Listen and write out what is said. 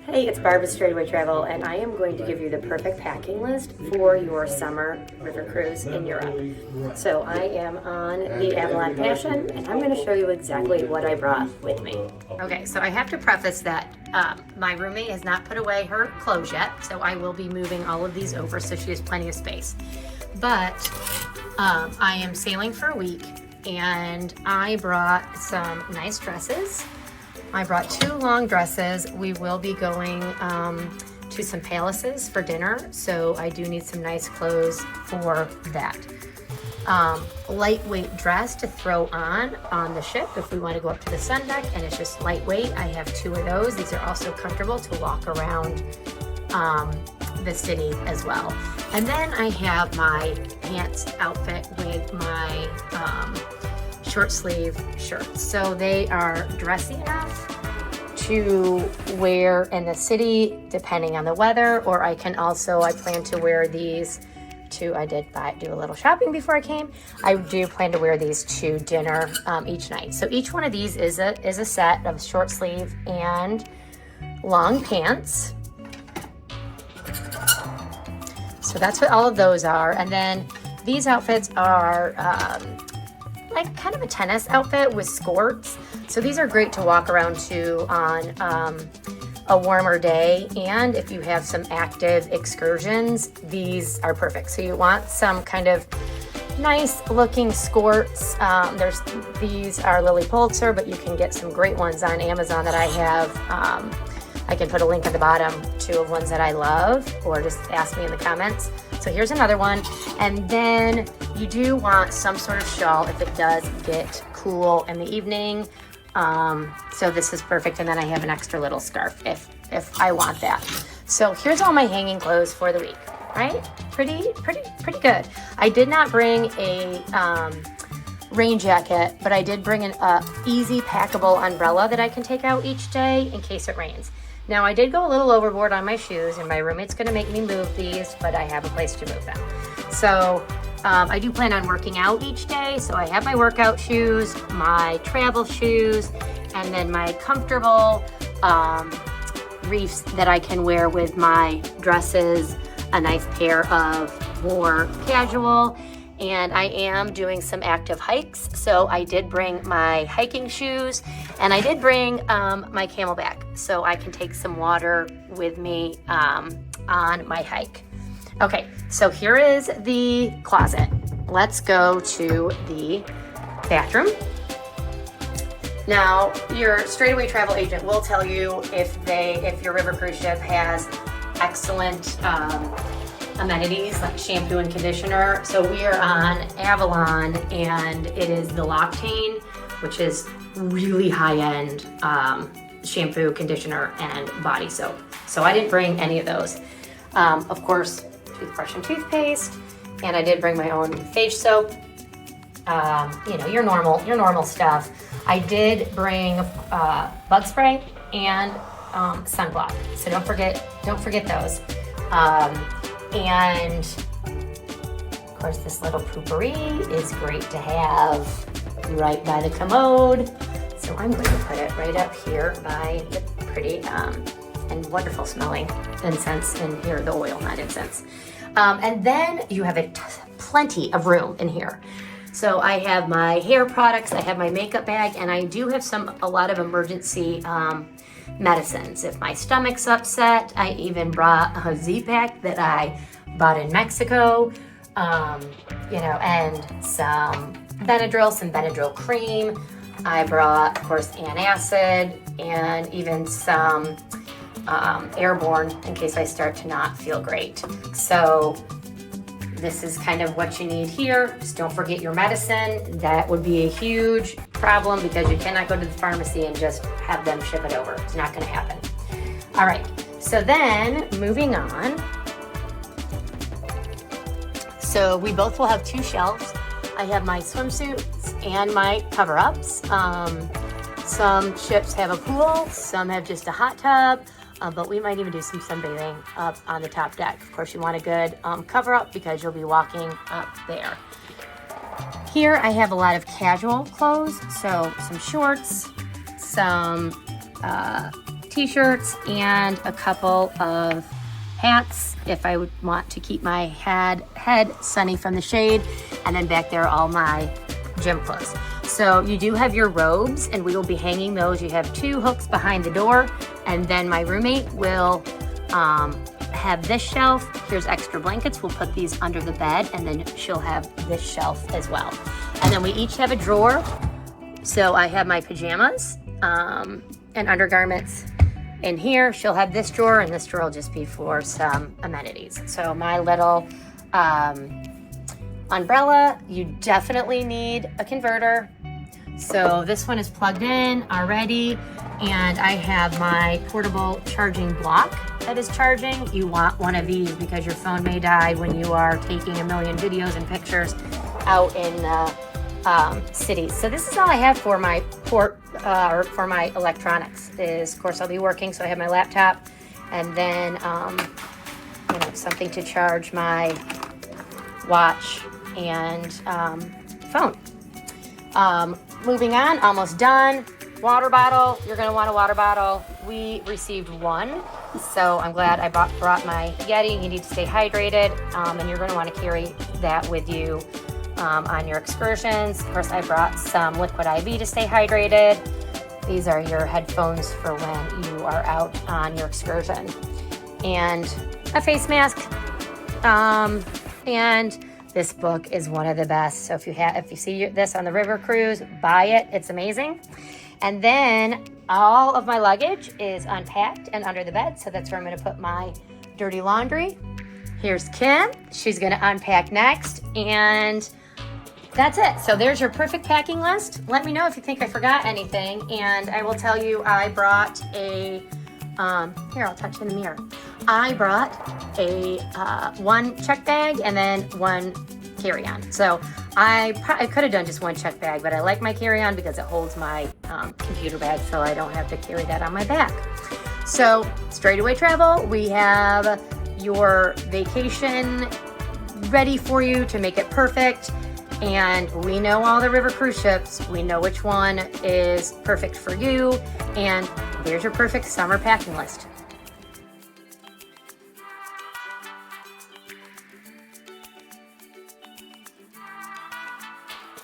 Hey, it's Barb with Straightaway Travel, and I am going to give you the perfect packing list for your summer river cruise in Europe. So I am on the Avalon Passion, and I'm going to show you exactly what I brought with me. Okay, so I have to preface that my roommate has not put away her clothes yet, so I will be moving all of these over so she has plenty of space. But I am sailing for a week, and I brought some nice dresses. I brought 2 long dresses. We will be going to some palaces for dinner, so I do need some nice clothes for that. Lightweight dress to throw on the ship if we want to go up to the sun deck, and it's just lightweight. I have 2 of those. These are also comfortable to walk around the city as well. And then I have my pants outfit with my short sleeve shirts. So they are dressy enough to wear in the city depending on the weather, or I plan to wear these to, I did do a little shopping before I came. I do plan to wear these to dinner each night. So each one of these is a set of short sleeve and long pants. So that's what all of those are. And then these outfits are like kind of a tennis outfit with skirts. So these are great to walk around to on a warmer day. And if you have some active excursions, these are perfect. So you want some kind of nice looking skirts. These are Lily Pulitzer, but you can get some great ones on Amazon that I have. I can put a link at the bottom to ones that I love, or just ask me in the comments. So here's another one. And then you do want some sort of shawl if it does get cool in the evening. So this is perfect. And then I have an extra little scarf if I want that. So here's all my hanging clothes for the week, right? Pretty good. I did not bring a rain jacket, but I did bring an easy packable umbrella that I can take out each day in case it rains. Now I did go a little overboard on my shoes, and my roommate's gonna make me move these, but I have a place to move them. So I do plan on working out each day. So I have my workout shoes, my travel shoes, and then my comfortable reefs that I can wear with my dresses, a nice pair of more casual. And I am doing some active hikes. So I did bring my hiking shoes, and I did bring my Camelback, so I can take some water with me on my hike. Okay, so here is the closet. Let's go to the bathroom. Now, your Straightaway travel agent will tell you if your river cruise ship has excellent amenities like shampoo and conditioner. So we are on Avalon, and it is the L'Octane, which is really high-end shampoo, conditioner, and body soap. So I didn't bring any of those. Of course, toothbrush and toothpaste, and I did bring my own face soap. Your normal stuff. I did bring bug spray and sunblock. So don't forget those. And of course, this little poopery is great to have right by the commode. So I'm going to put it right up here by the pretty and wonderful smelling incense in here, the oil, not incense. And then you have plenty of room in here. So I have my hair products, I have my makeup bag, and I do have a lot of emergency medicines. If my stomach's upset, I even brought a Z-Pack that I bought in Mexico, and some Benadryl cream. I brought, of course, antacid, and even some airborne in case I start to not feel great. So this is kind of what you need here. Just don't forget your medicine. That would be a huge problem because you cannot go to the pharmacy and just have them ship it over. It's not gonna happen. All right, so then moving on. So we both will have 2 shelves. I have my swimsuits and my cover-ups. Some ships have a pool, some have just a hot tub. But we might even do some sunbathing up on the top deck. Of course, you want a good cover up because you'll be walking up there. Here I have a lot of casual clothes, so some shorts, some t-shirts and a couple of hats if I would want to keep my head sunny from the shade. And then back there, all my gym clothes. So you do have your robes, and we will be hanging those. You have 2 hooks behind the door, and then my roommate will have this shelf. Here's extra blankets. We'll put these under the bed, and then she'll have this shelf as well. And then we each have a drawer. So I have my pajamas and undergarments in here. She'll have this drawer, and this drawer will just be for some amenities. So my little umbrella, you definitely need a converter. So this one is plugged in already, and I have my portable charging block that is charging. You want one of these because your phone may die when you are taking a million videos and pictures out in cities. So this is all I have for my for my electronics. Is, of course, I'll be working, so I have my laptop, and then something to charge my watch and phone. Moving on, almost done. Water bottle. You're going to want a water bottle. We received one, so I'm glad I brought my Yeti. You need to stay hydrated, and you're going to want to carry that with you on your excursions. Of course, I brought some liquid IV to stay hydrated. These are your headphones for when you are out on your excursion. And a face mask. And this book is one of the best. So if you see this on the river cruise, buy it. It's amazing. And then all of my luggage is unpacked and under the bed. So that's where I'm going to put my dirty laundry. Here's Kim. She's going to unpack next. And that's it. So there's your perfect packing list. Let me know if you think I forgot anything. And I will tell you, I brought a, here, I'll touch in the mirror. I brought a one check bag and then one carry-on. So I could have done just one check bag, but I like my carry-on because it holds my computer bag, so I don't have to carry that on my back. So straightaway travel, we have your vacation ready for you to make it perfect. And we know all the river cruise ships. We know which one is perfect for you. And there's your perfect summer packing list.